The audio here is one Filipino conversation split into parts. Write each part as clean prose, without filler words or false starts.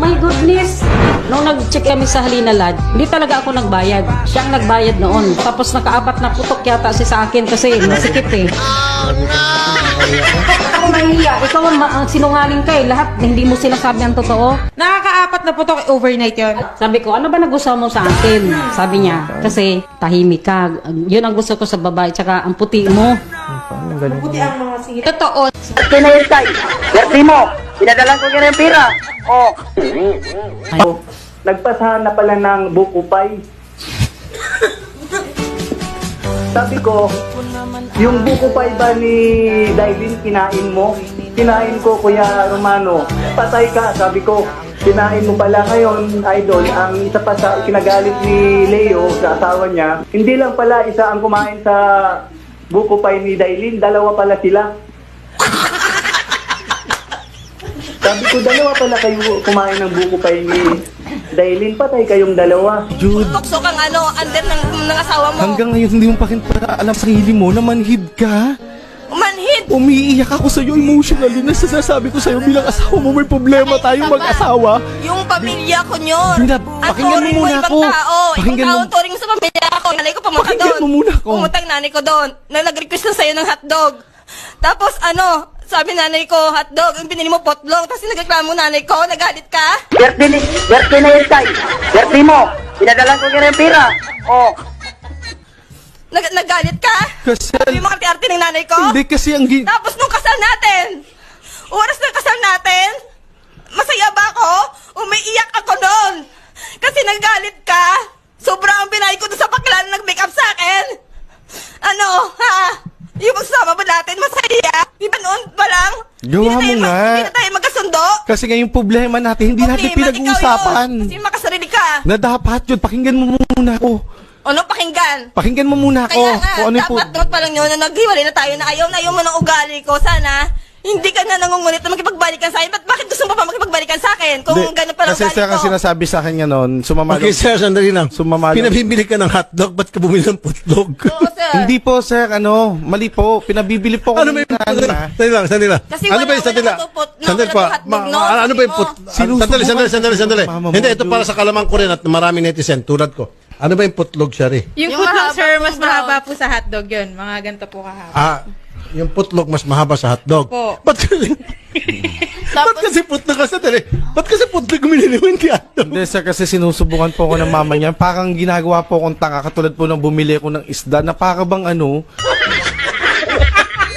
My goodness! Nung nag-check kami sa Halina Lad, hindi talaga ako nagbayad. Siya ang nagbayad noon. Tapos nakaapat na putok yata si sa akin kasi masikip eh. Ako nahiya. Ikaw ang sinungaling ka eh. Lahat hindi mo sinasabi ang totoo. Nakakaapat na putok, overnight yon. Sabi ko, ano ba nagustuhan mo sa akin? Sabi niya, kasi tahimik ka. Yun ang gusto ko sa babae. Tsaka ang puti mo. Buti ang mga singit. Totoo. Pinayintay. Yerti mo. Pinadalan ko kaya ng pira. Oh. Nagpasahan na pala ng buko pie. Sabi ko, yung buko pie ba ni Dailin kinain mo? Kinain ko, Kuya Romano. Patay ka, sabi ko. Kinain mo pala ngayon, idol. Ang isa pa sa kinagalit ni Leo sa asawa niya, hindi lang pala isa ang kumain sa buko pie ni Dailin, dalawa pala sila. Sabi ko, dalawa pala kayo kumain ng buko pie ni Dailin, patay kayong dalawa. Jude, Tukso kang under ng asawa mo. hanggang ngayon hindi mo pa rin para alam sa sarili mo na manhid ka. Manhid. Umiiyak ako sa'yo emotionally na sasabi ko sa'yo bilang asawa mo may problema tayong mag-asawa. Yung pamilya ko nyon. Hindi, Ang pakinggan mo turing muna ibang ako. tao. Pakinggan Ibang tao mo. turing sa pamilya ko. Nanay ko pumunta Pakinggan doon. mo muna ako. Pumunta ang nanay ko doon. Na nag-request na sa'yo ng hotdog. Tapos sabi nanay ko, hotdog, yung binili mo potlong. Tapos nagreklamo nanay ko, nagalit ka. Yerti na yintay. Yerti mo. Pinadalan ko kaya ng pira. Oh. Nagalit ka. Kasi, Yung mga arte ng nanay ko. hindi kasi ang Tapos nung kasal natin, oras ng kasal natin, masaya ba ako? Umiiyak ako noon. Kasi nagalit ka. Sobrang ang binay ko doon sa bakla na nag-make up sa akin. Yung magsama ba natin, masaya? Di ba noon pa lang? Gawa mo nga. Hindi na tayo magkasundo. Kasi nga yung problema natin, hindi natin Problema, pinag-uusapan. ikaw yun. Kasi makasarili ka. Na dapat yun, pakinggan mo muna ako. Ano pakinggan? Pakinggan mo muna ako. Kaya nga, Kung ano yung dapat noon pa lang yun, na naghiwalay na tayo na ayaw mo ng ugali ko. Sana, hindi ka na nangungunit na makipagbalikan sa akin. Bakit gusto mo pa makipagbalikan sa akin? Kung Hindi, gano'n pa lang kasi ugali siya ang ko. sinasabi sa akin nga noon, sumama Okay, sir, sandali lang. Sumamalo. Pinabibili ka ng hotdog, ba't ka bumili ng putlog? Oo, sir. Hindi po, sir, mali po. Pinabibili po ko Ano ba yung na. sandali lang. Kasi Ano ba yung wala sandali? natupot, Sandali wala pa. hotdog, no? Ano ba yung Sinusubukan Sandali. Mama mo, Hindi, ito Jude. para sa kalamang ko rin at maraming netizen, tulad ko. Ano ba yung putlog, Shari? Yung Yung putlog, mahaba sir, po, mas brown. mahaba po sa hotdog yun. Mga ganito po kahaba. Yung putlog mas mahaba sa hotdog. Po. Ba't kasi putlog ka sandali? Ba't kasi putlog miniliwan kay hotdog? Hindi, sir, kasi sinusubukan po ako ng mama niya. Parang ginagawa po akong tanga, katulad po ng bumili ako ng isda na para bang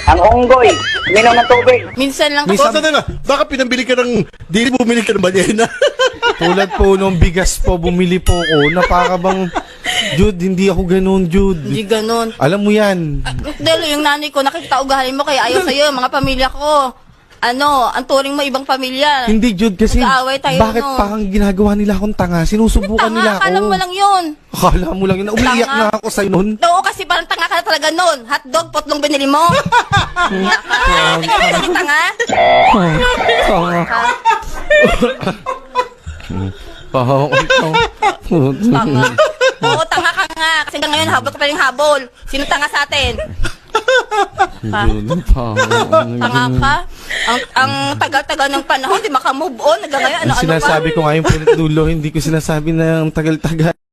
Ang unggoy. Uminom ng tubig. Minsan lang So, sandali lang. Baka pinabili ka ng, bumili ka ng balyena. tulad po nung bigas po, bumili po ako na para bang, Jude, hindi ako ganun, Jude. Hindi ganun. Alam mo yan. Dahil yung nanay ko, nakikita ugali mo, kaya ayaw sa'yo, mga pamilya ko. Ang turing mo ibang pamilya. Hindi, Jude, kasi Nag-aaway tayo, bakit no? parang ginagawa nila akong tanga? Sinusubukan nila ako. Akala mo lang yun. Akala mo lang yun. Umiiyak Tanga. na ako sa'yo nun. Oo, kasi parang tanga ka na talaga nun. Hotdog, potlong binili mo. Ikaw ba yung tanga? Tanga. Oo, tanga ka nga. Kasi hanggang ngayon, habol ka pa rin habol. Sino tanga sa atin? Tanga ka? Ang tagal-tagal ng panahon, di makamove on. Hanggang ngayon, ano-ano Ang pa? sinasabi ko nga yung punit dulo, hindi ko sinasabi na ang tagal-tagal.